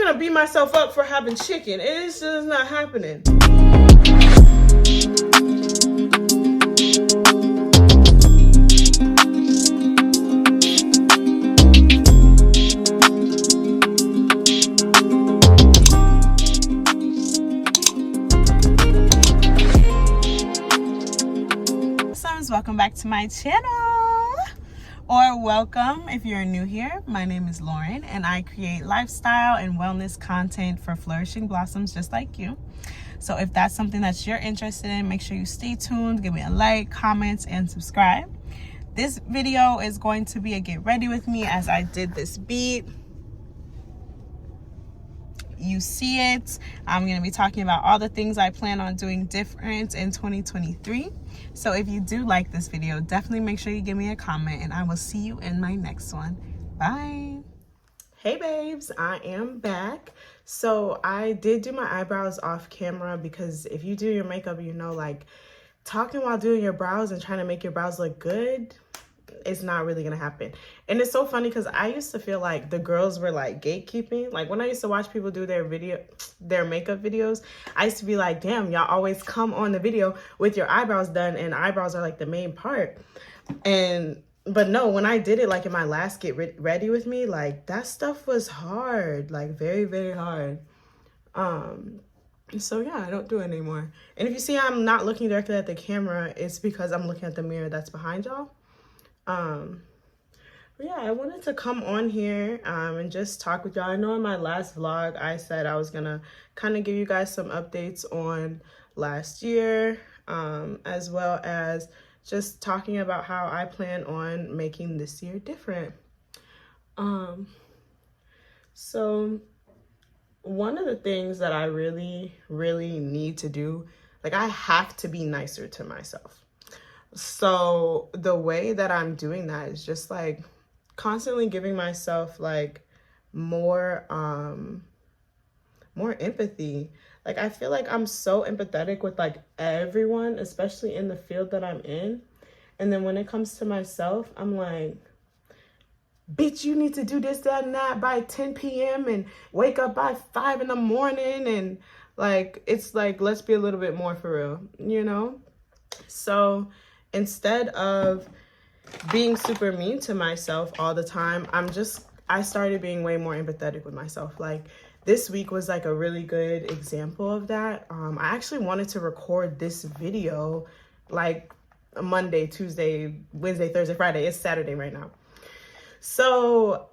trying to beat myself up for having chicken. It's just not happening. Welcome back to my channel, or welcome if you're new here. My name is Lauren and I create lifestyle and wellness content for flourishing blossoms just like you. So if that's something that you're interested in, make sure you stay tuned, give me a like, comment, and subscribe. This video is going to be a get ready with me as I did this beat. You see it. I'm going to be talking about all the things I plan on doing different in 2023. So if you do like this video, definitely make sure you give me a comment and I will see you in my next one. Bye. Hey babes, I am back. So I did do my eyebrows off camera because if you do your makeup, you know, like talking while doing your brows and trying to make your brows look good, it's not really gonna happen. And it's so funny because I used to feel like the girls were like gatekeeping. Like when I used to watch people do their makeup videos, I used to be like, damn, y'all always come on the video with your eyebrows done, and eyebrows are like the main part. But no, when I did it like in my last get ready with me, like that stuff was hard, like very, very hard. So yeah, I don't do it anymore. And if you see I'm not looking directly at the camera, it's because I'm looking at the mirror that's behind y'all. But yeah, I wanted to come on here and just talk with y'all. I know in my last vlog I said I was gonna kind of give you guys some updates on last year, as well as just talking about how I plan on making this year different. So one of the things that I really need to do, like I have to be nicer to myself. So the way that I'm doing that is just like constantly giving myself like more empathy. Like I feel like I'm so empathetic with like everyone, especially in the field that I'm in. And then when it comes to myself, I'm like, bitch, you need to do this, that, and that by 10 p.m. and wake up by 5 in the morning. And like, it's like, let's be a little bit more for real, you know? So instead of being super mean to myself all the time, I started being way more empathetic with myself. Like this week was like a really good example of that. I actually wanted to record this video like Monday, Tuesday, Wednesday, Thursday, Friday. It's Saturday right now. So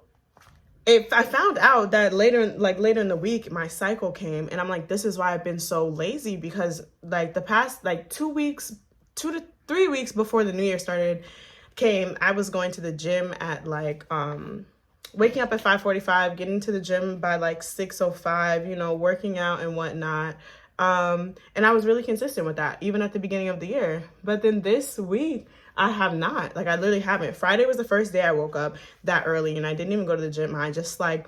if I found out that later in the week, my cycle came, and I'm like, this is why I've been so lazy, because like the past like 2 to 3 weeks before the new year came, I was going to the gym at like, waking up at 5:45, getting to the gym by like 6:05, you know, working out and whatnot. And I was really consistent with that, even at the beginning of the year. But then this week, I have not. Like, I literally haven't. Friday was the first day I woke up that early, and I didn't even go to the gym. I just like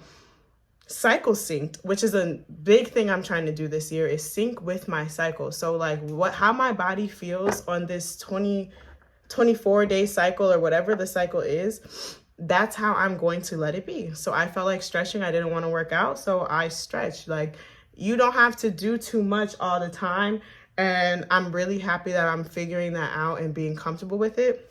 cycle synced, which is a big thing I'm trying to do this year, is sync with my cycle. So like how my body feels on this 24-day cycle or whatever the cycle is, that's how I'm going to let it be. So I felt like stretching. I didn't want to work out, so I stretched. Like, you don't have to do too much all the time, and I'm really happy that I'm figuring that out and being comfortable with it.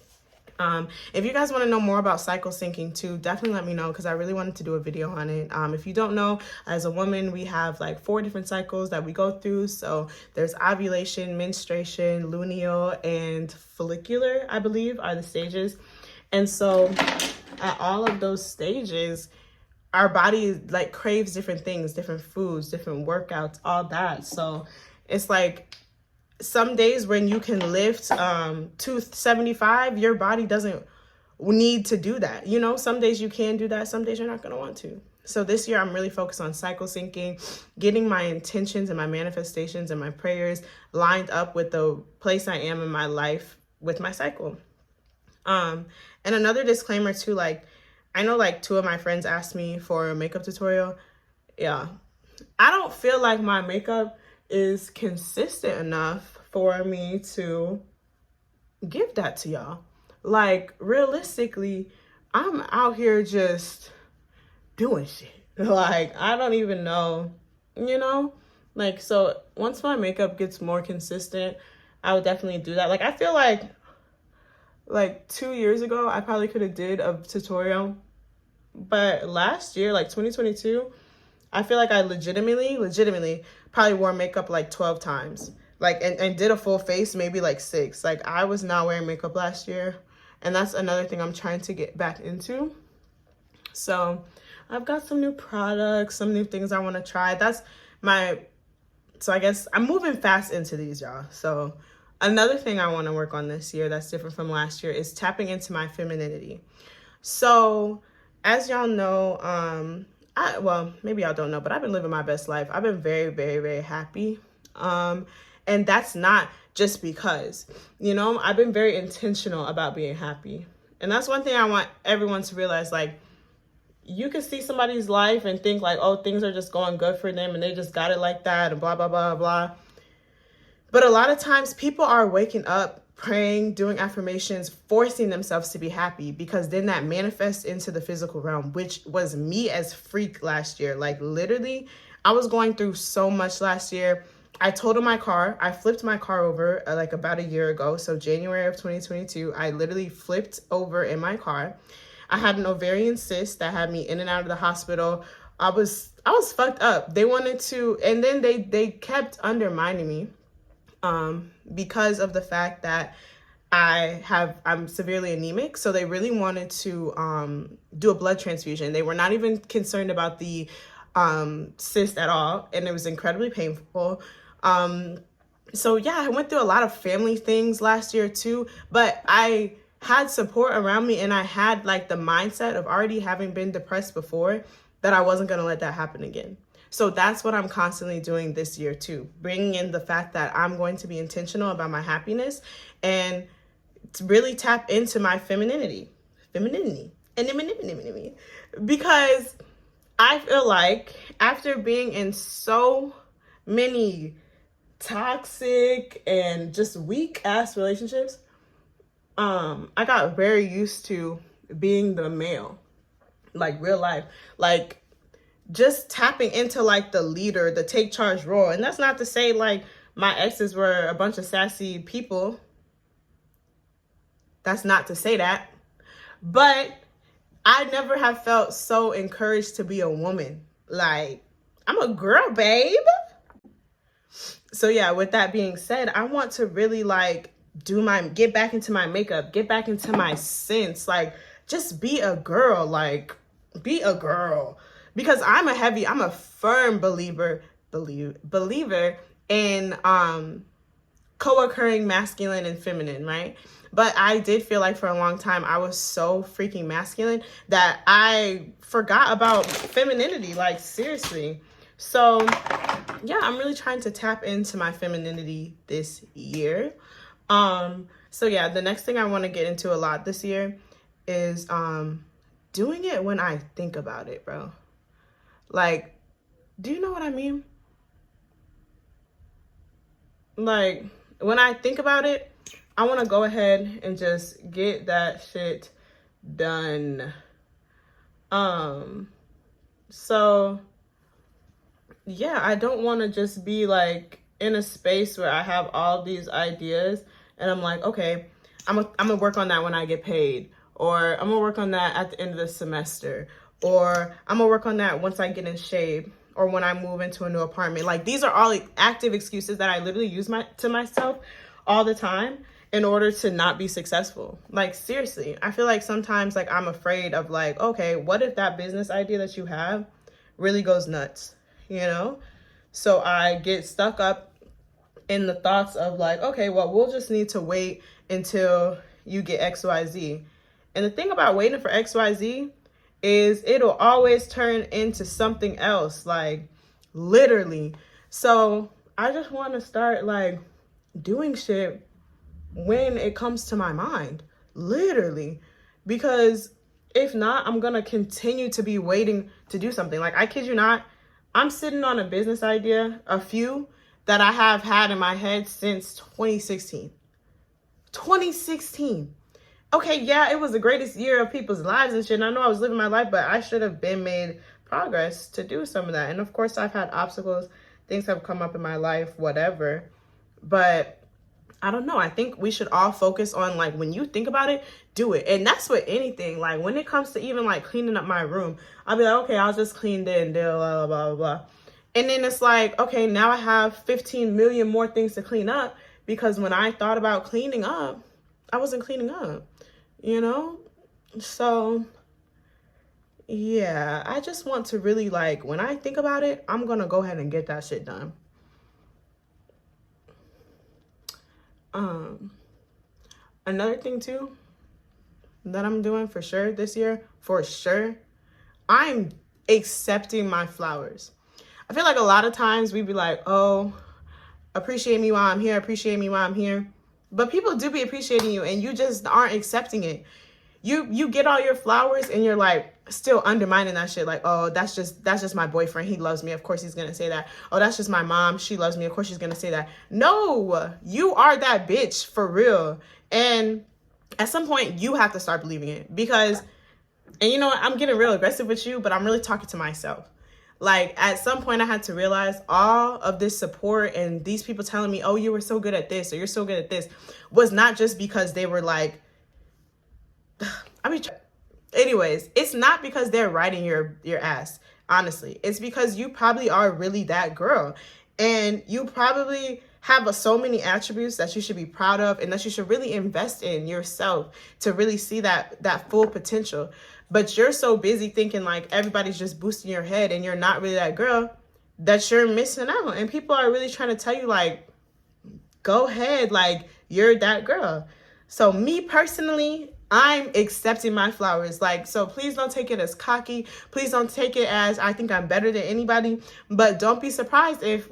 If you guys want to know more about cycle syncing too, definitely let me know, because I really wanted to do a video on it. If you don't know, as a woman, we have like 4 different cycles that we go through. So there's ovulation, menstruation, luteal, and follicular, I believe, are the stages. And so at all of those stages, our body like craves different things, different foods, different workouts, all that. So it's like, some days when you can lift 275, your body doesn't need to do that. You know, some days you can do that, some days you're not going to want to. So this year I'm really focused on cycle syncing, getting my intentions and my manifestations and my prayers lined up with the place I am in my life with my cycle. And another disclaimer too, like, I know like 2 of my friends asked me for a makeup tutorial. Yeah, I don't feel like my makeup is consistent enough for me to give that to y'all. Like, realistically, I'm out here just doing shit. Like, I don't even know, you know? Like, so once my makeup gets more consistent, I would definitely do that. Like, I feel like 2 years ago, I probably could have did a tutorial. But last year, like 2022, I feel like I legitimately probably wore makeup like 12 times. Like, and did a full face, maybe like 6. Like, I was not wearing makeup last year. And that's another thing I'm trying to get back into. So I've got some new products, some new things I want to try. So I guess I'm moving fast into these, y'all. So another thing I want to work on this year that's different from last year is tapping into my femininity. So as y'all know, well, maybe y'all don't know, but I've been living my best life. I've been very, very, very happy. And that's not just because, you know, I've been very intentional about being happy. And that's one thing I want everyone to realize. Like, you can see somebody's life and think like, oh, things are just going good for them and they just got it like that and blah, blah, blah, blah. But a lot of times people are waking up, praying, doing affirmations, forcing themselves to be happy, because then that manifests into the physical realm, which was me as freak last year. Like, literally, I was going through so much last year. I totaled my car. I flipped my car over like about a year ago. So January of 2022, I literally flipped over in my car. I had an ovarian cyst that had me in and out of the hospital. I was fucked up. They wanted to, and then they kept undermining me because of the fact that I'm severely anemic. So they really wanted to do a blood transfusion. They were not even concerned about the cyst at all, and it was incredibly painful. So yeah, I went through a lot of family things last year too, but I had support around me, and I had like the mindset of already having been depressed before, that I wasn't going to let that happen again. So that's what I'm constantly doing this year too, bringing in the fact that I'm going to be intentional about my happiness and to really tap into my femininity, because I feel like after being in so many toxic and just weak ass relationships, I got very used to being the male, like real life, like just tapping into like the leader, the take charge role. And that's not to say like my exes were a bunch of sassy people. That's not to say that, but I never have felt so encouraged to be a woman. Like, I'm a girl, babe. So yeah, with that being said, I want to really like get back into my makeup, get back into my sense, like just be a girl, like be a girl. Because I'm a firm believer in co-occurring masculine and feminine, right? But I did feel like for a long time I was so freaking masculine that I forgot about femininity, like seriously. So yeah, I'm really trying to tap into my femininity this year. So yeah, the next thing I want to get into a lot this year is doing it when I think about it, bro. Like, do you know what I mean? Like, when I think about it, I want to go ahead and just get that shit done. So yeah, I don't want to just be like in a space where I have all these ideas and I'm like, okay, I'm gonna work on that when I get paid, or I'm gonna work on that at the end of the semester, or I'm gonna work on that once I get in shape, or when I move into a new apartment. Like, these are all active excuses that I literally use to myself all the time in order to not be successful. Like, seriously, I feel like sometimes like I'm afraid of like, okay, what if that business idea that you have really goes nuts, you know? So I get stuck up in the thoughts of like, okay, well, we'll just need to wait until you get XYZ. And the thing about waiting for XYZ is it'll always turn into something else, like literally. So I just want to start like doing shit when it comes to my mind, literally, because if not, I'm gonna continue to be waiting to do something. Like, I kid you not, I'm sitting on a business idea, a few that I have had in my head since 2016. 2016. Okay, yeah, it was the greatest year of people's lives and shit. And I know I was living my life, but I should have been made progress to do some of that. And of course, I've had obstacles, things have come up in my life, whatever. But I don't know. I think we should all focus on, like, when you think about it, do it. And that's with anything. Like, when it comes to even, like, cleaning up my room, I'll be like, okay, I'll just clean there and there, blah, blah, blah, blah. And then it's like, okay, now I have 15 million more things to clean up, because when I thought about cleaning up, I wasn't cleaning up, you know? So, yeah, I just want to really, like, when I think about it, I'm going to go ahead and get that shit done. Another thing too that I'm doing for sure this year, for sure, I'm accepting my flowers. I feel like a lot of times we be like, oh, appreciate me while I'm here, appreciate me while I'm here. But people do be appreciating you and you just aren't accepting it. You get all your flowers and you're like still undermining that shit. Like, oh, that's just my boyfriend. He loves me. Of course he's going to say that. Oh, that's just my mom. She loves me. Of course she's going to say that. No, you are that bitch for real. And at some point you have to start believing it, because, and you know what, I'm getting real aggressive with you, but I'm really talking to myself. Like, at some point I had to realize all of this support and these people telling me, oh, you were so good at this, or you're so good at this, was not just because they were like, anyways, it's not because they're riding your ass. Honestly, it's because you probably are really that girl, and you probably have so many attributes that you should be proud of and that you should really invest in yourself to really see that full potential. But you're so busy thinking like everybody's just boosting your head and you're not really that girl, that you're missing out. And people are really trying to tell you, like, go ahead, like, you're that girl. So me personally, I'm accepting my flowers. Like, so please don't take it as cocky. Please don't take it as I think I'm better than anybody. But don't be surprised if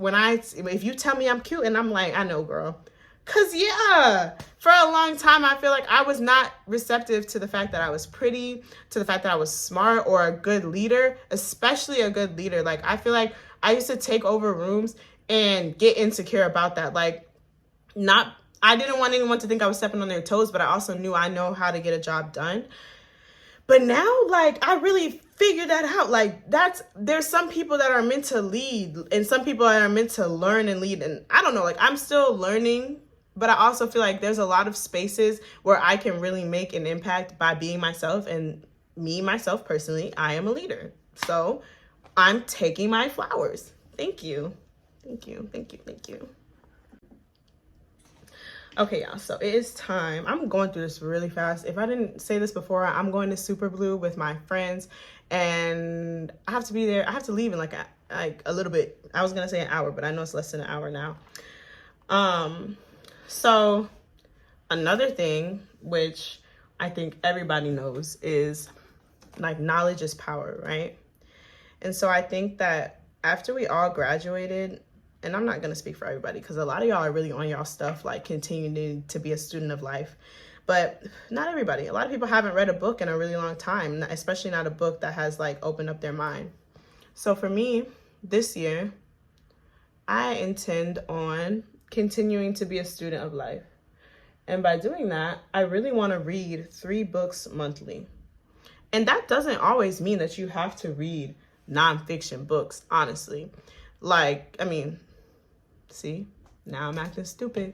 you tell me I'm cute and I'm like, I know, girl. Cause yeah, for a long time, I feel like I was not receptive to the fact that I was pretty, to the fact that I was smart or a good leader, especially a good leader. Like, I feel like I used to take over rooms and get insecure about that. Like, I didn't want anyone to think I was stepping on their toes, but I also knew I know how to get a job done. But now, like, I really figured that out. Like, there's some people that are meant to lead and some people that are meant to learn and lead. And I don't know, like, I'm still learning, but I also feel like there's a lot of spaces where I can really make an impact by being myself. And me, myself, personally, I am a leader. So I'm taking my flowers. Thank you. Thank you. Thank you. Thank you. Okay, y'all, so it is time. I'm going through this really fast. If I didn't say this before, I'm going to Super Blue with my friends, and I have to be there. I have to leave in like a little bit. I was gonna say an hour, but I know it's less than an hour now. So another thing, which I think everybody knows, is like knowledge is power, right? And so I think that after we all graduated, and I'm not going to speak for everybody because a lot of y'all are really on y'all stuff, like continuing to be a student of life. But not everybody. A lot of people haven't read a book in a really long time, especially not a book that has like opened up their mind. So for me, this year, I intend on continuing to be a student of life. And by doing that, I really want to read 3 books monthly. And that doesn't always mean that you have to read nonfiction books, honestly. Like, I mean, see, now I'm acting stupid.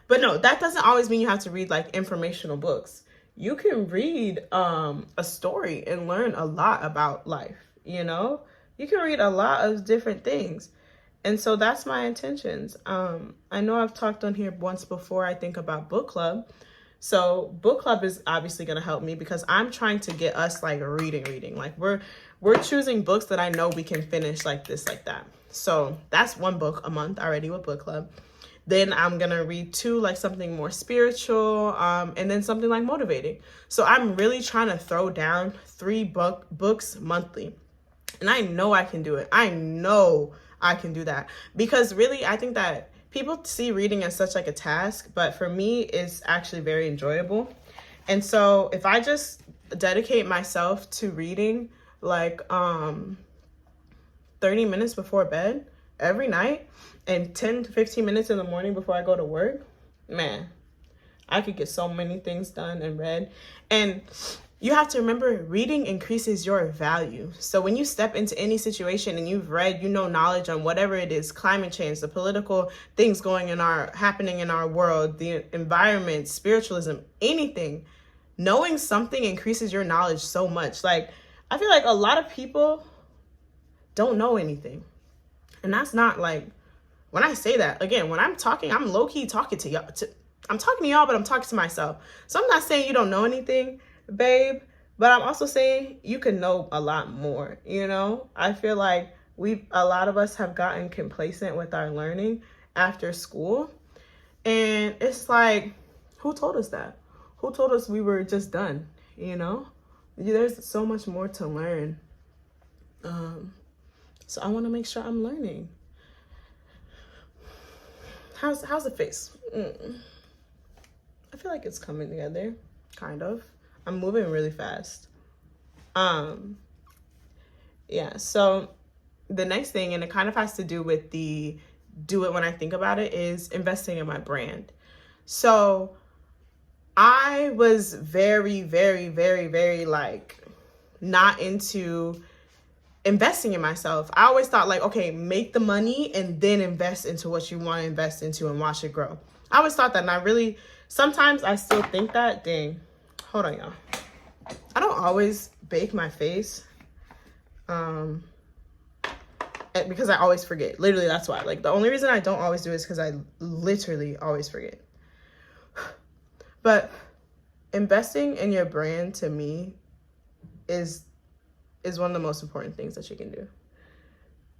But no, that doesn't always mean you have to read like informational books. You can read a story and learn a lot about life, you know? You can read a lot of different things. And so that's my intentions. I know I've talked on here once before, I think, about book club. So book club is obviously going to help me because I'm trying to get us like reading. Like we're choosing books that I know we can finish like this, like that. So that's 1 book a month already with book club. Then I'm going to read 2, like something more spiritual, and then something like motivating. So I'm really trying to throw down 3 books monthly. And I know I can do it. I know I can do that because really, I think that people see reading as such like a task, but for me, it's actually very enjoyable. And so if I just dedicate myself to reading like 30 minutes before bed every night and 10 to 15 minutes in the morning before I go to work, man, I could get so many things done and read. And you have to remember reading increases your value. So when you step into any situation and you've read, you know, knowledge on whatever it is, climate change, the political things happening in our world, the environment, spiritualism, anything, knowing something increases your knowledge so much. Like, I feel like a lot of people don't know anything. And that's not like, when I say that, again, when I'm talking, I'm low-key talking to y'all. I'm talking to y'all, but I'm talking to myself. So I'm not saying you don't know anything, babe, but I'm also saying you can know a lot more, you know? I feel like a lot of us have gotten complacent with our learning after school. And it's like, who told us that? Who told us we were just done, you know? There's so much more to learn. So I want to make sure I'm learning. How's the face? I feel like it's coming together, kind of. I'm moving really fast. Yeah, so the next thing, and it kind of has to do with the do it when I think about it, is investing in my brand. So I was very, very, very, very like not into investing in myself. I always thought like, okay, make the money and then invest into what you want to invest into and watch it grow. I always thought that, and I really, sometimes I still think that. Dang, hold on, y'all. I don't always bake my face because I always forget. Literally, that's why. Like, the only reason I don't always do it is because I literally always forget. But investing in your brand, to me, is one of the most important things that you can do.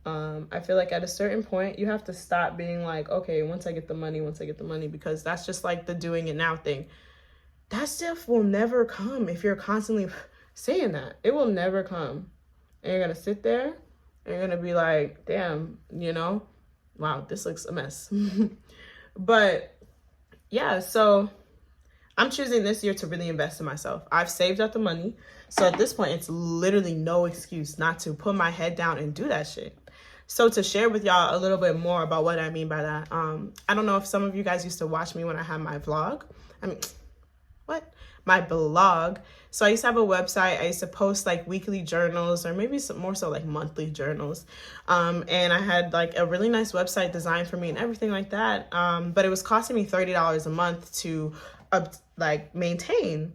I feel like at a certain point, you have to stop being like, okay, once I get the money, because that's just like the doing it now thing. That stuff will never come if you're constantly saying that. It will never come. And you're going to sit there and you're going to be like, damn, you know, wow, this looks a mess. But yeah, so I'm choosing this year to really invest in myself. I've saved up the money. So at this point, it's literally no excuse not to put my head down and do that shit. So to share with y'all a little bit more about what I mean by that, I don't know if some of you guys used to watch me when I had my vlog. My blog. So I used to have a website. I used to post like weekly journals, or maybe some more so like monthly journals. And I had like a really nice website designed for me and everything like that. But it was costing me $30 a month to like maintain.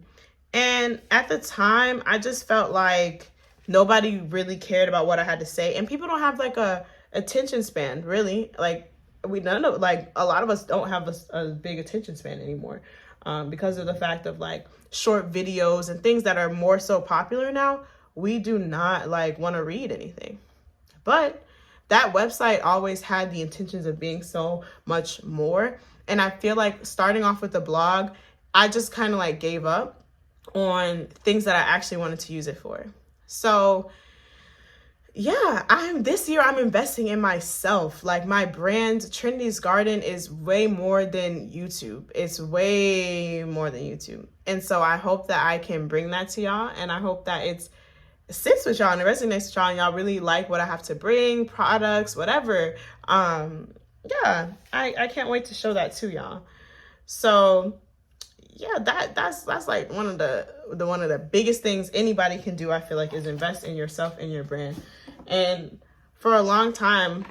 And at the time, I just felt like nobody really cared about what I had to say. And people don't have like a attention span, really. Like a lot of us don't have a big attention span anymore. Because of the fact of like short videos and things that are more so popular now, we do not like want to read anything. But that website always had the intentions of being so much more. And I feel like starting off with the blog, I just kind of like gave up on things that I actually wanted to use it for. So yeah, this year I'm investing in myself. Like, my brand, Trinity's Garden, is way more than YouTube. It's way more than YouTube. And so I hope that I can bring that to y'all. And I hope that it sits with y'all and it resonates with y'all and y'all really like what I have to bring, products, whatever. Yeah, I can't wait to show that to y'all. So yeah, that's like one of the biggest things anybody can do, I feel like, is invest in yourself and your brand. And for a long time,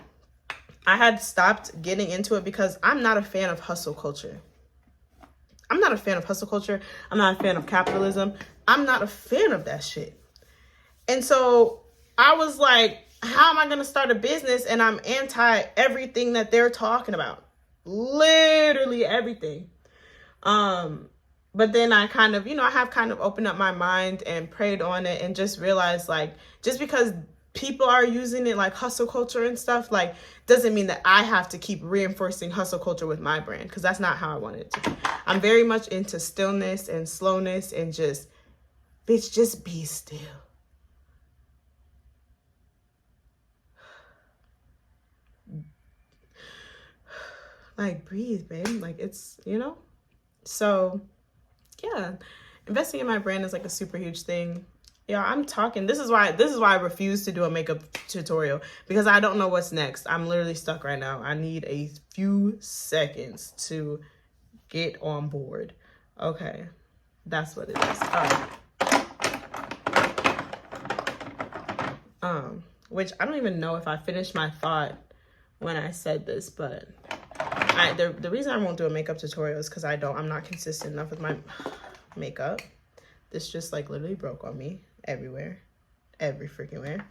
I had stopped getting into it because I'm not a fan of hustle culture. I'm not a fan of hustle culture. I'm not a fan of capitalism. I'm not a fan of that shit. And so I was like, how am I going to start a business and I'm anti everything that they're talking about? Literally everything. But then I kind of, I have kind of opened up my mind and prayed on it and just realized, like, just because people are using it like hustle culture and stuff, like, doesn't mean that I have to keep reinforcing hustle culture with my brand, because that's not how I want it to be. I'm very much into stillness and slowness and just, bitch, just be still. Like, breathe, babe. Like, it's, So yeah, investing in my brand is like a super huge thing. Yeah, I'm talking. This is why I refuse to do a makeup tutorial, because I don't know what's next. I'm literally stuck right now. I need a few seconds to get on board. Okay, that's what it is. All right. which I don't even know if I finished my thought when I said this, but the reason I won't do a makeup tutorial is because I'm not consistent enough with my makeup. This just like literally broke on me everywhere, every freaking where.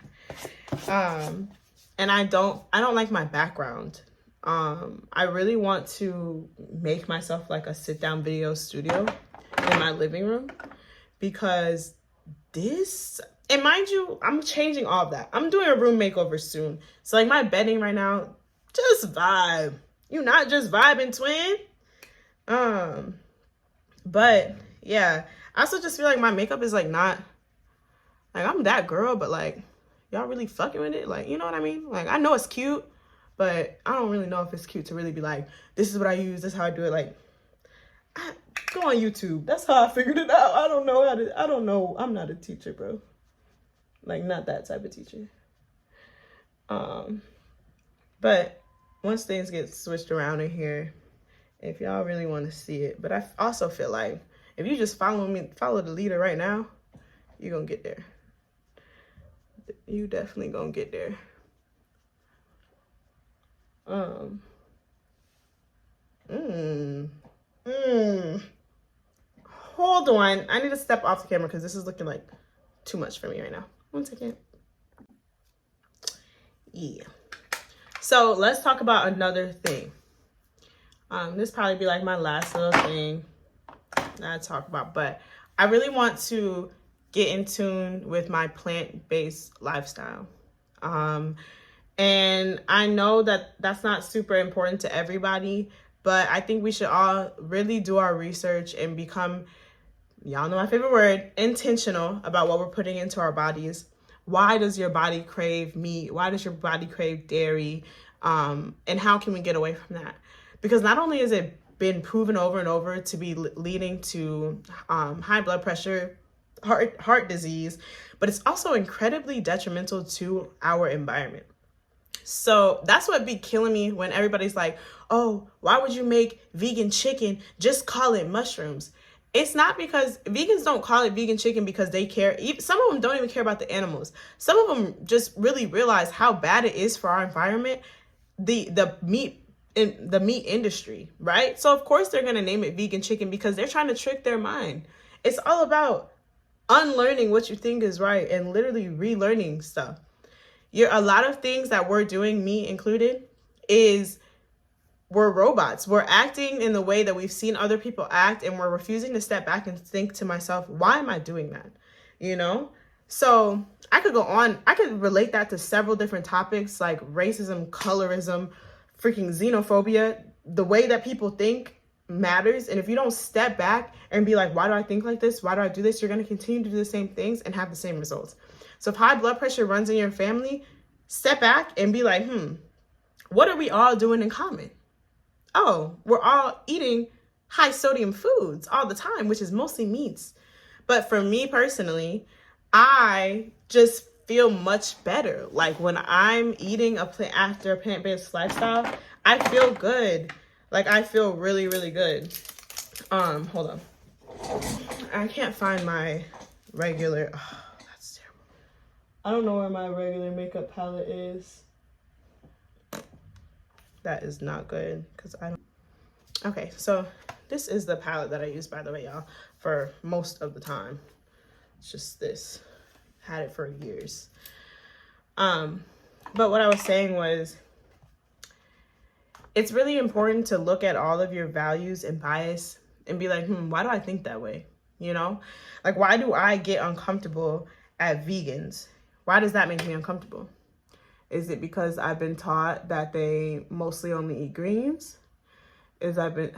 And I don't like my background. I really want to make myself like a sit down video studio in my living room, because this, and mind you, I'm changing all of that. I'm doing a room makeover soon. So like my bedding right now, just vibe. You not just vibing, twin. But yeah, I also just feel like my makeup is like not, like I'm that girl, but like y'all really fucking with it. Like, you know what I mean? Like I know it's cute, but I don't really know if it's cute to really be like, this is what I use, this is how I do it. Like, go on YouTube. That's how I figured it out. I don't know. I'm not a teacher, bro. Like, not that type of teacher. But once things get switched around in here, if y'all really want to see it, but I also feel like if you just follow the leader right now, you're gonna get there. You definitely gonna get there. Hold on. I need to step off the camera because this is looking like too much for me right now. 1 second. Yeah. So let's talk about another thing. This probably be like my last little thing that I talk about, but I really want to get in tune with my plant-based lifestyle. And I know that that's not super important to everybody, but I think we should all really do our research and become, y'all know my favorite word, intentional about what we're putting into our bodies. Why does your body crave meat? Why does your body crave dairy? And how can we get away from that? Because not only has it been proven over and over to be leading to high blood pressure, heart disease, but it's also incredibly detrimental to our environment. So that's what be killing me when everybody's like, oh, why would you make vegan chicken? Just call it mushrooms. It's not, because vegans don't call it vegan chicken because they care. Some of them don't even care about the animals. Some of them just really realize how bad it is for our environment, the meat industry, right? So of course they're going to name it vegan chicken because they're trying to trick their mind. It's all about unlearning what you think is right and literally relearning stuff. A lot of things that we're doing, me included, is we're robots. We're acting in the way that we've seen other people act, and we're refusing to step back and think to myself, why am I doing that? You know? So I could go on. I could relate that to several different topics like racism, colorism, freaking xenophobia. The way that people think matters. And if you don't step back and be like, why do I think like this? Why do I do this? You're going to continue to do the same things and have the same results. So if high blood pressure runs in your family, step back and be like, what are we all doing in common? Oh, we're all eating high sodium foods all the time, which is mostly meats. But for me personally, I just feel much better. Like when I'm eating after a plant-based lifestyle, I feel good. Like I feel really, really good. Hold on. I can't find my regular, that's terrible. I don't know where my regular makeup palette is. That is not good because I don't. Okay, so this is the palette that I use, by the way, y'all, for most of the time. It's just this. Had it for years. But what I was saying was, it's really important to look at all of your values and bias and be like, why do I think that way? You know, like, why do I get uncomfortable at vegans? Why does that make me uncomfortable? Is it because I've been taught that they mostly only eat greens? Is it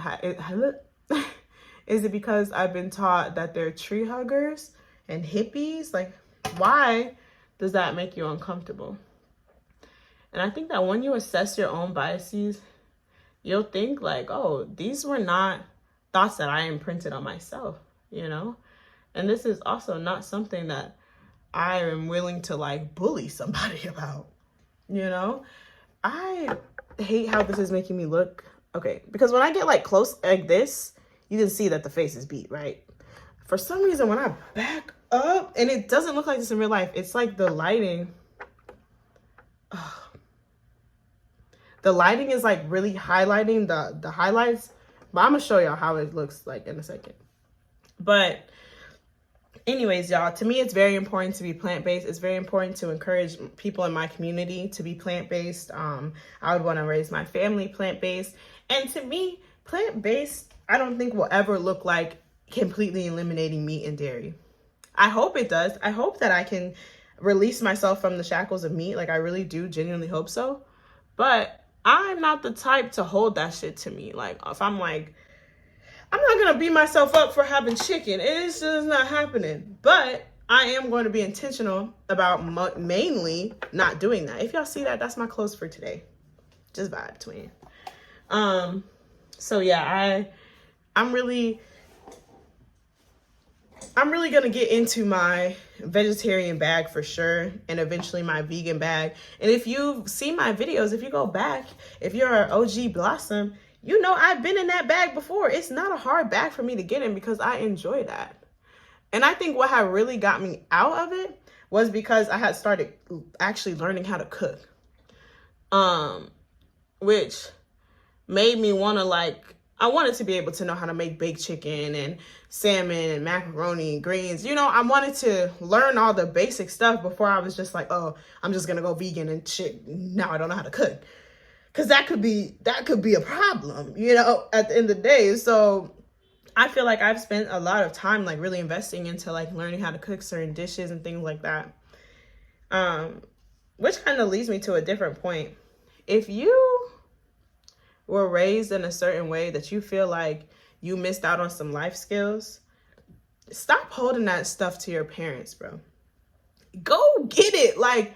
because I've been taught that they're tree huggers and hippies? Like, why does that make you uncomfortable? And I think that when you assess your own biases, you'll think like, oh, these were not thoughts that I imprinted on myself, you know? And this is also not something that I am willing to like bully somebody about. You know, I hate how this is making me look. Okay, because when I get like close like this, you can see that the face is beat, right? For some reason, when I back up, and it doesn't look like this in real life, it's like the lighting. The lighting is like really highlighting the highlights, but I'm gonna show y'all how it looks like in a second. But anyways, y'all, to me, it's very important to be plant-based. It's very important to encourage people in my community to be plant-based. I would want to raise my family plant-based. And to me, plant-based, I don't think will ever look like completely eliminating meat and dairy. I hope it does. I hope that I can release myself from the shackles of meat. Like, I really do genuinely hope so. But I'm not the type to hold that shit to me. Like, if I'm like, I'm not going to beat myself up for having chicken. It's just not happening. But I am going to be intentional about mainly not doing that. If y'all see that, that's my clothes for today. Just vibe, twin. So yeah, I'm really going to get into my vegetarian bag for sure, and eventually my vegan bag. And if you see my videos, if you go back, if you're an OG Blossom, you know I've been in that bag before. It's not a hard bag for me to get in because I enjoy that. And I think what had really got me out of it was because I had started actually learning how to cook. Which made me want to I wanted to be able to know how to make baked chicken and salmon and macaroni and greens. You know, I wanted to learn all the basic stuff before I was just like, oh, I'm just going to go vegan and shit. Now I don't know how to cook. Because that could be a problem, you know, at the end of the day. So I feel like I've spent a lot of time like really investing into like learning how to cook certain dishes and things like that. Which kind of leads me to a different point. If you were raised in a certain way that you feel like you missed out on some life skills, stop holding that stuff to your parents, bro. Go get it. Like,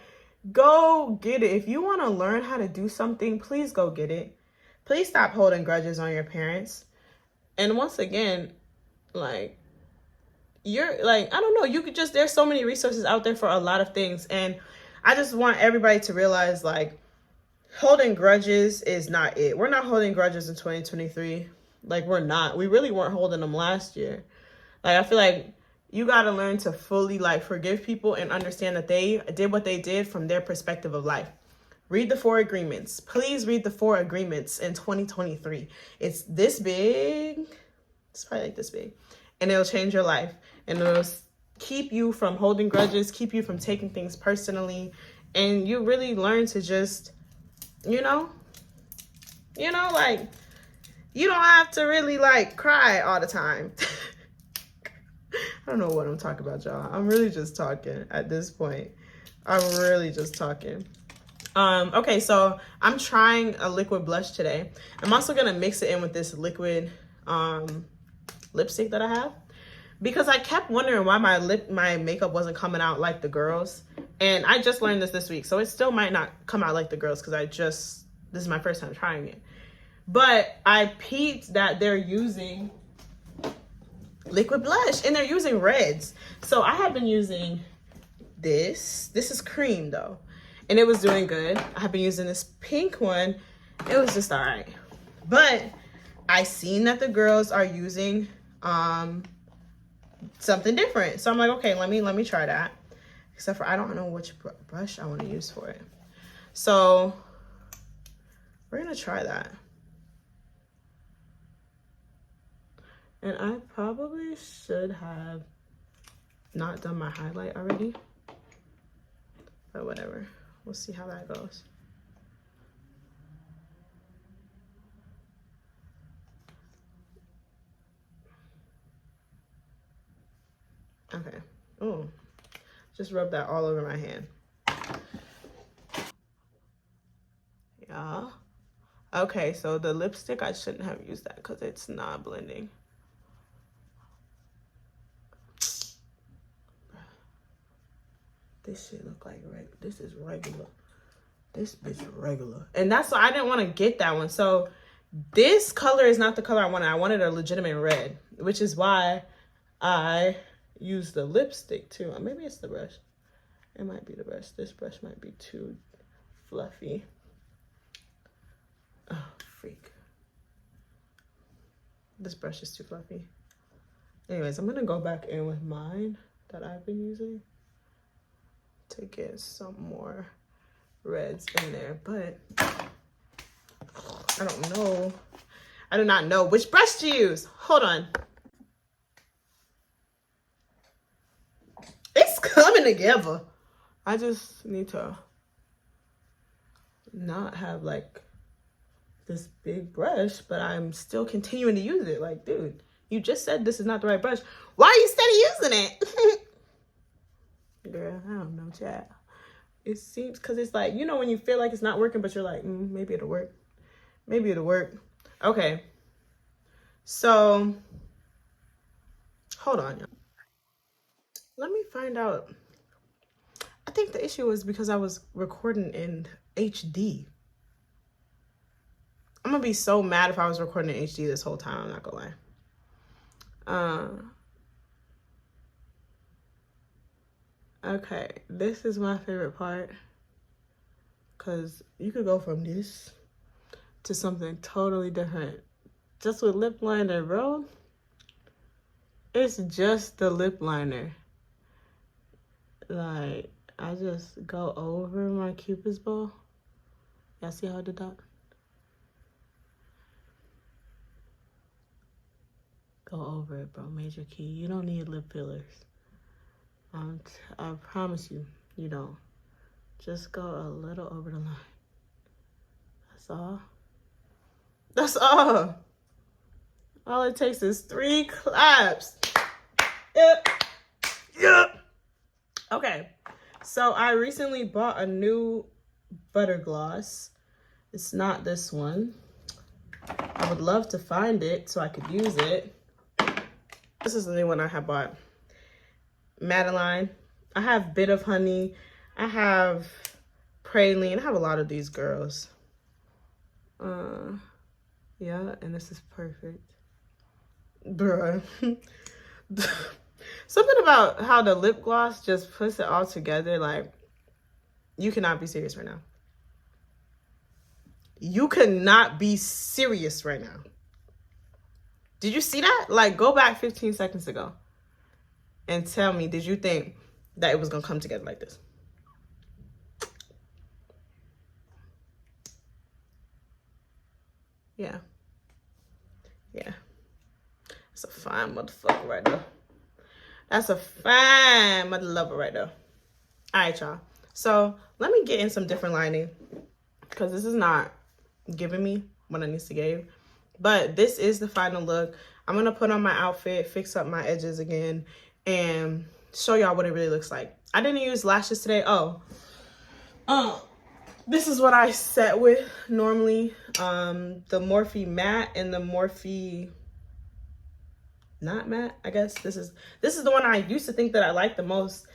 go get it. If you want to learn how to do something, please go get it. Please stop holding grudges on your parents. And once again, like, you're like, I don't know, you could just, there's so many resources out there for a lot of things. And I just want everybody to realize, like, holding grudges is not it. We're not holding grudges in 2023. Like, we're not. We really weren't holding them last year. Like, I feel like you got to learn to fully like forgive people and understand that they did what they did from their perspective of life. Read the 4 agreements. Please read the 4 agreements in 2023. It's this big. It's probably like this big. And it'll change your life. And it'll keep you from holding grudges, keep you from taking things personally. And you really learn to just, you know, like, you don't have to really like cry all the time. I don't know what I'm talking about, y'all. I'm really just talking at this point. I'm really just talking. Okay, so I'm trying a liquid blush today. I'm also gonna mix it in with this liquid lipstick that I have, because I kept wondering why my makeup wasn't coming out like the girls. And I just learned this week, so it still might not come out like the girls because this is my first time trying it. But I peeped that they're using liquid blush and they're using reds. So I have been using this is cream though, and it was doing good. I have been using this pink one. It was just all right. But I seen that the girls are using something different, so I'm like, okay, let me try that. Except for I don't know which brush I want to use for it, so we're gonna try that. And I probably should have not done my highlight already, but whatever. We'll see how that goes. Okay. Oh, just rub that all over my hand. Yeah. Okay, so the lipstick, I shouldn't have used that because it's not blending. This shit look like this is regular. This bitch regular. And that's why I didn't want to get that one. So this color is not the color I wanted. I wanted a legitimate red, which is why I used the lipstick too. Maybe it's the brush. It might be the brush. This brush might be too fluffy. Oh, freak. This brush is too fluffy. Anyways, I'm going to go back in with mine that I've been using to get some more reds in there. But I don't know. I do not know which brush to use. Hold on. It's coming together. I just need to not have like this big brush, but I'm still continuing to use it. Like, dude, you just said this is not the right brush. Why are you steady using it? Girl, I don't know, chat. It seems, because it's like, you know, when you feel like it's not working, but you're like, maybe it'll work. Maybe it'll work. Okay. So, hold on. Let me find out. I think the issue was because I was recording in HD. I'm gonna be so mad if I was recording in HD this whole time. I'm not gonna lie. Okay, this is my favorite part, because you could go from this to something totally different just with lip liner, bro. It's just the lip liner. Like, I just go over my Cupid's bow. Y'all see how I did that? Go over it, bro. Major key. You don't need lip fillers. I promise you, you don't. Just go a little over the line. That's all. That's all. All it takes is 3 claps. Yep. Yep. Okay. So I recently bought a new butter gloss. It's not this one. I would love to find it so I could use it. This is the new one I have bought. Madeline. I have Bit of Honey. I have Praline. I have a lot of these girls. Yeah, and this is perfect. Bruh. Something about how the lip gloss just puts it all together. Like, you cannot be serious right now. You cannot be serious right now. Did you see that? Like, go back 15 seconds ago and tell me, did you think that it was gonna come together like this? Yeah. Yeah. That's a fine motherfucker right there. That's a fine mother lover right there. All right, y'all. So let me get in some different lining, because this is not giving me what I need to give. But this is the final look. I'm going to put on my outfit, fix up my edges again, and show y'all what it really looks like. I didn't use lashes today. This is what I set with normally. The Morphe matte and the Morphe not matte, I guess. This is the one I used to think that I liked the most,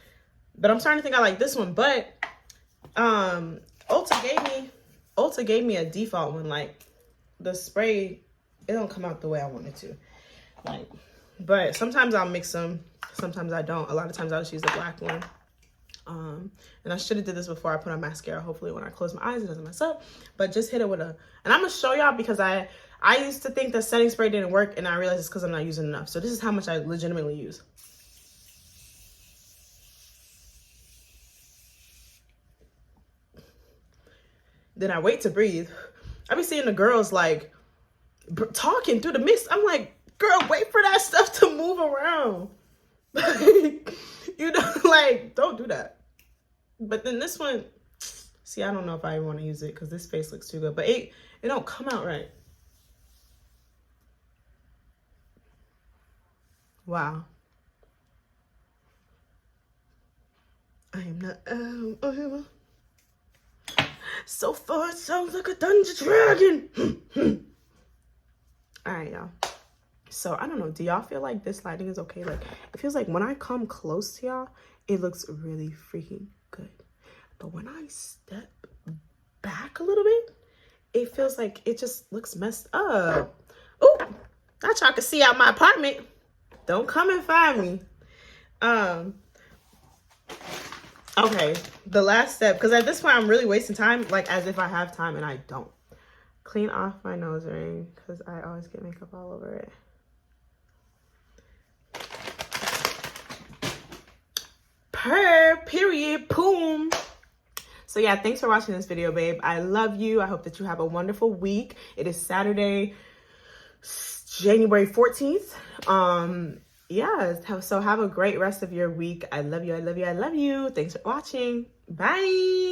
but I'm starting to think I like this one. But Ulta gave me a default one. Like, the spray, it don't come out the way I want it to. Like, but sometimes I'll mix them, sometimes I don't. A lot of times I'll just use the black one. And I should have did this before I put on mascara. Hopefully when I close my eyes it doesn't mess up. But just hit it with a, and I'm gonna show y'all, because I used to think that setting spray didn't work, and I realized it's because I'm not using enough. So this is how much I legitimately use. Then I wait to breathe. I be seeing the girls like talking through the mist. I'm like, girl, wait for that stuff to move around. You know, like, don't do that. But then this one, see, I don't know if I want to use it because this face looks too good, but it don't come out right. Wow. I am not so far it sounds like a Dungeon Dragon. All right, y'all. So I don't know, do y'all feel like this lighting is okay? Like, it feels like when I come close to y'all, it looks really freaking good. But when I step back a little bit, it feels like it just looks messed up. Ooh, not y'all can see out my apartment. Don't come and find me. Okay, the last step, because at this point I'm really wasting time, like as if I have time, and I don't. Clean off my nose ring, because I always get makeup all over it. Period, boom. So yeah, thanks for watching this video, babe. I love you. I hope that you have a wonderful week. It is Saturday, January 14th. Yeah, so have a great rest of your week. I love you. I love you. I love you. Thanks for watching. Bye.